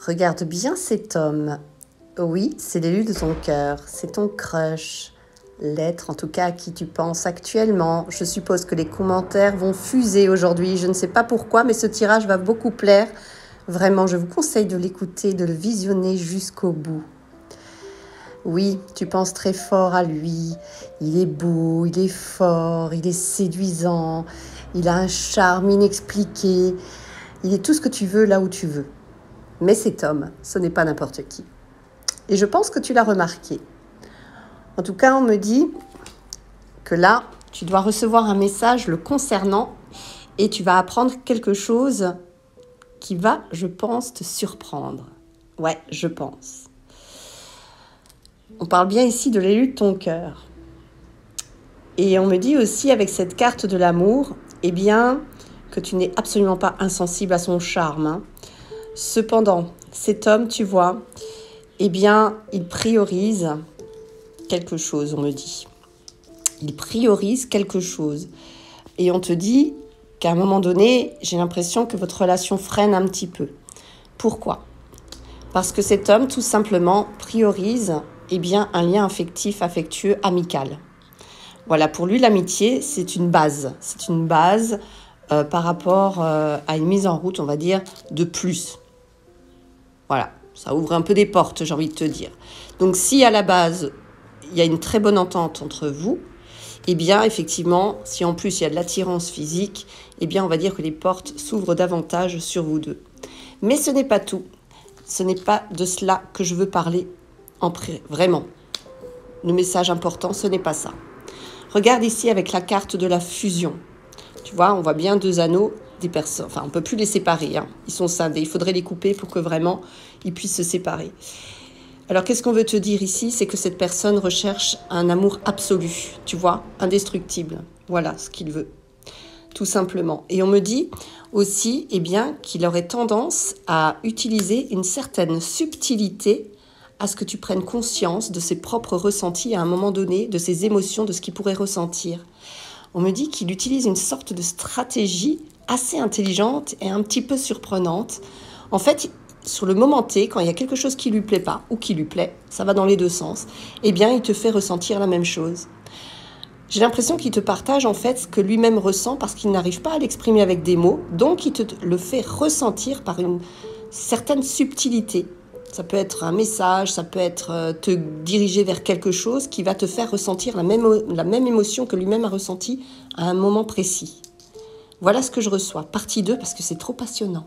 Regarde bien cet homme. Oui, c'est l'élu de ton cœur, c'est ton crush. L'être en tout cas à qui tu penses actuellement. Je suppose que les commentaires vont fuser aujourd'hui. Je ne sais pas pourquoi, mais ce tirage va beaucoup plaire. Vraiment, je vous conseille de l'écouter, de le visionner jusqu'au bout. Oui, tu penses très fort à lui. Il est beau, il est fort, il est séduisant. Il a un charme inexpliqué. Il est tout ce que tu veux là où tu veux. Mais cet homme, ce n'est pas n'importe qui. Et je pense que tu l'as remarqué. En tout cas, on me dit que là, tu dois recevoir un message le concernant et tu vas apprendre quelque chose qui va, je pense, te surprendre. Ouais, je pense. On parle bien ici de l'élu de ton cœur. Et on me dit aussi avec cette carte de l'amour, eh bien, que tu n'es absolument pas insensible à son charme, hein. Cependant, cet homme, tu vois, eh bien, il priorise quelque chose, on me dit. Il priorise quelque chose. Et on te dit qu'à un moment donné, j'ai l'impression que votre relation freine un petit peu. Pourquoi ? Parce que cet homme, tout simplement, priorise eh bien, un lien affectif, affectueux, amical. Voilà, pour lui, l'amitié, c'est une base. C'est une base par rapport à une mise en route, on va dire, de plus. Voilà, ça ouvre un peu des portes, j'ai envie de te dire. Donc, si à la base, il y a une très bonne entente entre vous, eh bien, effectivement, si en plus il y a de l'attirance physique, eh bien, on va dire que les portes s'ouvrent davantage sur vous deux. Mais ce n'est pas tout. Ce n'est pas de cela que je veux parler vraiment. Le message important, ce n'est pas ça. Regarde ici avec la carte de la fusion. Tu vois, on voit bien deux anneaux, des personnes. Enfin, on ne peut plus les séparer, hein. Ils sont scindés. Il faudrait les couper pour que vraiment ils puissent se séparer. Alors, qu'est-ce qu'on veut te dire ici? C'est que cette personne recherche un amour absolu, tu vois, indestructible. Voilà ce qu'il veut, tout simplement. Et on me dit aussi, eh bien, qu'il aurait tendance à utiliser une certaine subtilité à ce que tu prennes conscience de ses propres ressentis à un moment donné, de ses émotions, de ce qu'il pourrait ressentir. On me dit qu'il utilise une sorte de stratégie assez intelligente et un petit peu surprenante. En fait, sur le moment T, quand il y a quelque chose qui lui plaît pas ou qui lui plaît, ça va dans les deux sens, eh bien, il te fait ressentir la même chose. J'ai l'impression qu'il te partage en fait ce que lui-même ressent parce qu'il n'arrive pas à l'exprimer avec des mots, donc il te le fait ressentir par une certaine subtilité. Ça peut être un message, ça peut être te diriger vers quelque chose qui va te faire ressentir la même émotion que lui-même a ressentie à un moment précis. Voilà ce que je reçois. Partie 2 parce que c'est trop passionnant.